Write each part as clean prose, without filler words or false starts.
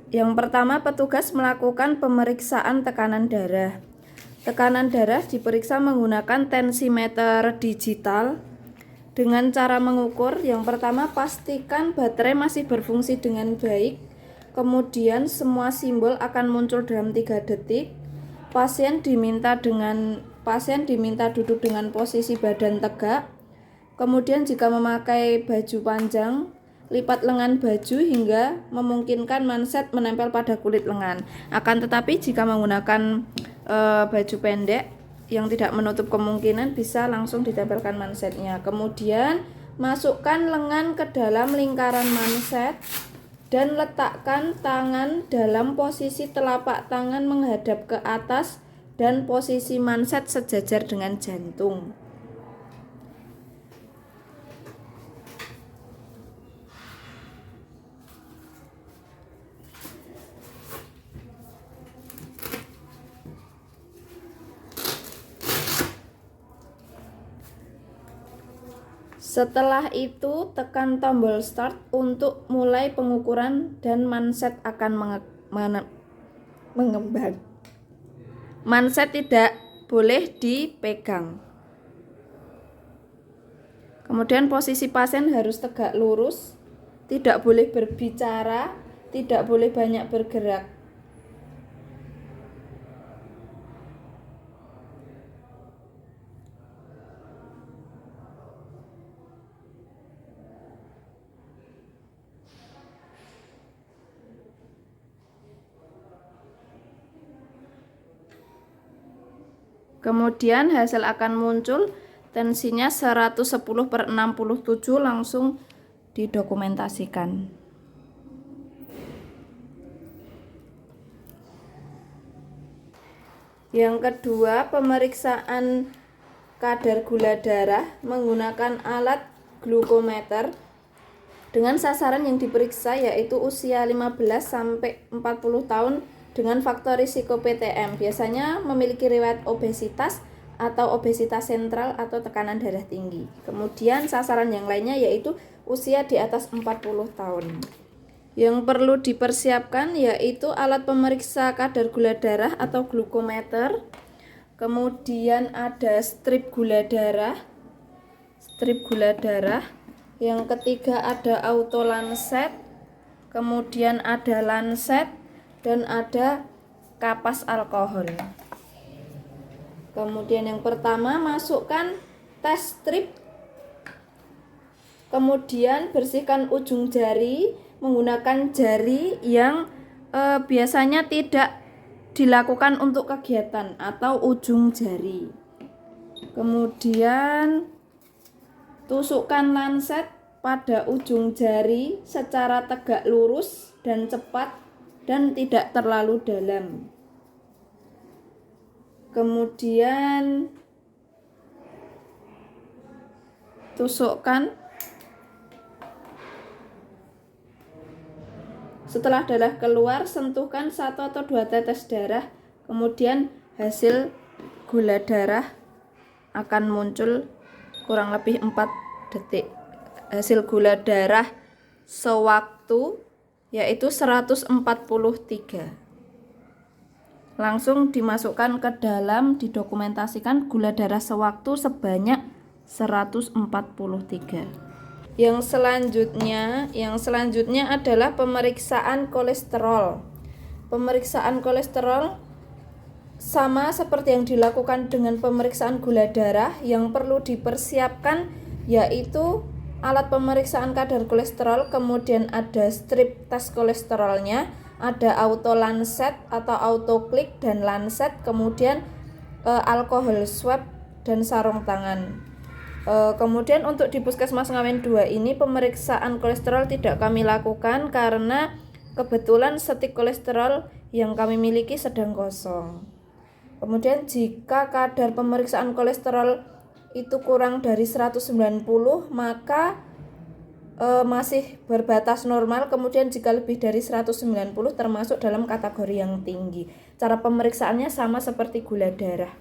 Yang pertama, petugas melakukan pemeriksaan tekanan darah. Tekanan darah diperiksa menggunakan tensimeter digital dengan cara mengukur. Yang pertama, pastikan baterai masih berfungsi dengan baik. Kemudian semua simbol akan muncul dalam 3 detik. Pasien diminta duduk dengan posisi badan tegak. Kemudian jika memakai baju panjang, lipat lengan baju hingga memungkinkan manset menempel pada kulit lengan. Akan tetapi jika menggunakan baju pendek yang tidak menutup kemungkinan, bisa langsung ditempelkan mansetnya. Kemudian masukkan lengan ke dalam lingkaran manset dan letakkan tangan dalam posisi telapak tangan menghadap ke atas dan posisi manset sejajar dengan jantung. Setelah itu, tekan tombol start untuk mulai pengukuran dan manset akan mengembang. Manset tidak boleh dipegang. Kemudian posisi pasien harus tegak lurus, tidak boleh berbicara, tidak boleh banyak bergerak. Kemudian hasil akan muncul, tensinya 110/67, langsung didokumentasikan. Yang kedua, pemeriksaan kadar gula darah menggunakan alat glukometer dengan sasaran yang diperiksa yaitu usia 15-40 tahun dengan faktor risiko PTM, biasanya memiliki riwayat obesitas atau obesitas sentral atau tekanan darah tinggi. Kemudian sasaran yang lainnya yaitu usia di atas 40 tahun. Yang perlu dipersiapkan yaitu alat pemeriksa kadar gula darah atau glukometer. Kemudian ada strip gula darah. Yang ketiga ada auto lancet. Kemudian ada lancet dan ada kapas alkohol. Kemudian yang pertama, masukkan tes strip. Kemudian bersihkan ujung jari menggunakan jari yang biasanya tidak dilakukan untuk kegiatan atau ujung jari. Kemudian tusukkan lancet pada ujung jari secara tegak lurus dan cepat dan tidak terlalu dalam. Kemudian tusukkan. Setelah darah keluar, sentuhkan 1 atau 2 tetes darah. Kemudian hasil gula darah akan muncul kurang lebih 4 detik. Hasil gula darah sewaktu yaitu 143. Langsung dimasukkan ke dalam, didokumentasikan gula darah sewaktu sebanyak 143. Yang selanjutnya adalah pemeriksaan kolesterol. Pemeriksaan kolesterol sama seperti yang dilakukan dengan pemeriksaan gula darah. Yang perlu dipersiapkan yaitu alat pemeriksaan kadar kolesterol, kemudian ada strip tes kolesterolnya, ada auto lancet atau auto klik dan lancet, kemudian alkohol swab dan sarung tangan. Kemudian untuk di Puskesmas Ngawen 2 ini pemeriksaan kolesterol tidak kami lakukan karena kebetulan stik kolesterol yang kami miliki sedang kosong. Kemudian jika kadar pemeriksaan kolesterol itu kurang dari 190, maka masih berbatas normal. Kemudian jika lebih dari 190 termasuk dalam kategori yang tinggi. Cara pemeriksaannya sama seperti gula darah.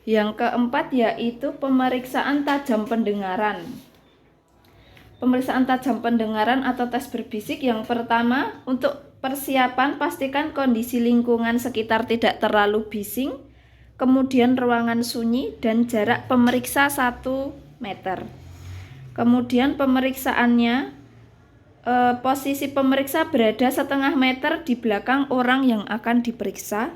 Yang keempat yaitu pemeriksaan tajam pendengaran. pemeriksaan tajam pendengaran atau tes berbisik. Yang pertama, untuk persiapan pastikan kondisi lingkungan sekitar tidak terlalu bising, kemudian ruangan sunyi dan jarak pemeriksa 1 meter. Kemudian pemeriksaannya, posisi pemeriksa berada setengah meter di belakang orang yang akan diperiksa.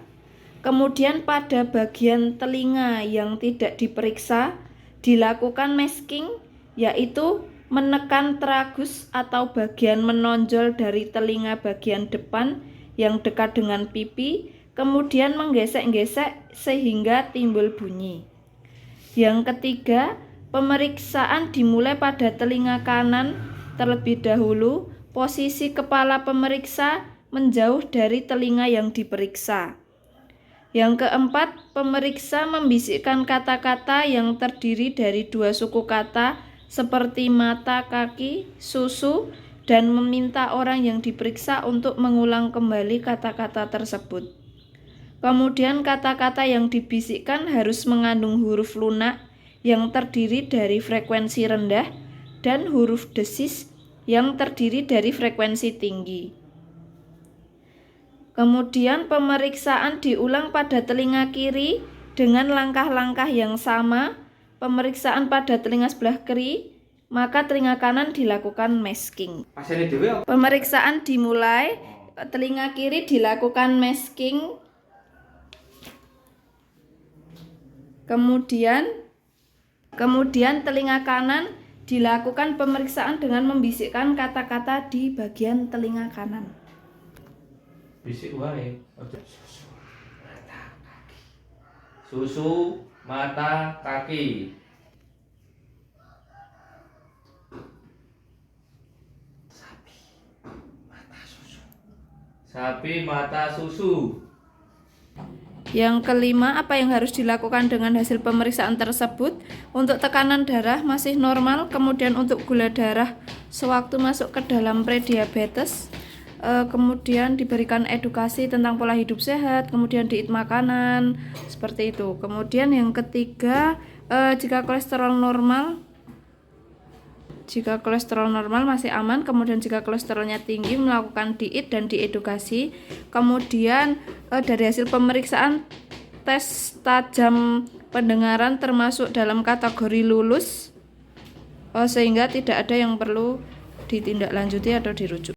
Kemudian pada bagian telinga yang tidak diperiksa dilakukan masking, yaitu menekan tragus atau bagian menonjol dari telinga bagian depan yang dekat dengan pipi, kemudian menggesek-gesek sehingga timbul bunyi. Yang ketiga, pemeriksaan dimulai pada telinga kanan terlebih dahulu. Posisi kepala pemeriksa menjauh dari telinga yang diperiksa. Yang keempat, pemeriksa membisikkan kata-kata yang terdiri dari 2 suku kata seperti mata, kaki, susu, dan meminta orang yang diperiksa untuk mengulang kembali kata-kata tersebut. Kemudian kata-kata yang dibisikkan harus mengandung huruf lunak yang terdiri dari frekuensi rendah dan huruf desis yang terdiri dari frekuensi tinggi. Kemudian pemeriksaan diulang pada telinga kiri dengan langkah-langkah yang sama. Pemeriksaan pada telinga sebelah kiri, maka telinga kanan dilakukan masking. Pemeriksaan dimulai, telinga kiri dilakukan masking. Kemudian telinga kanan dilakukan pemeriksaan dengan membisikkan kata-kata di bagian telinga kanan. Bisik wae. Susu, mata, kaki. Sapi, mata, susu. Yang kelima, apa yang harus dilakukan dengan hasil pemeriksaan tersebut? Untuk tekanan darah masih normal, kemudian untuk gula darah sewaktu masuk ke dalam prediabetes, kemudian diberikan edukasi tentang pola hidup sehat, kemudian diet makanan, seperti itu. Kemudian yang ketiga, jika kolesterol normal masih aman, kemudian jika kolesterolnya tinggi melakukan diet dan diedukasi. Kemudian dari hasil pemeriksaan tes tajam pendengaran termasuk dalam kategori lulus, sehingga tidak ada yang perlu ditindaklanjuti atau dirujuk.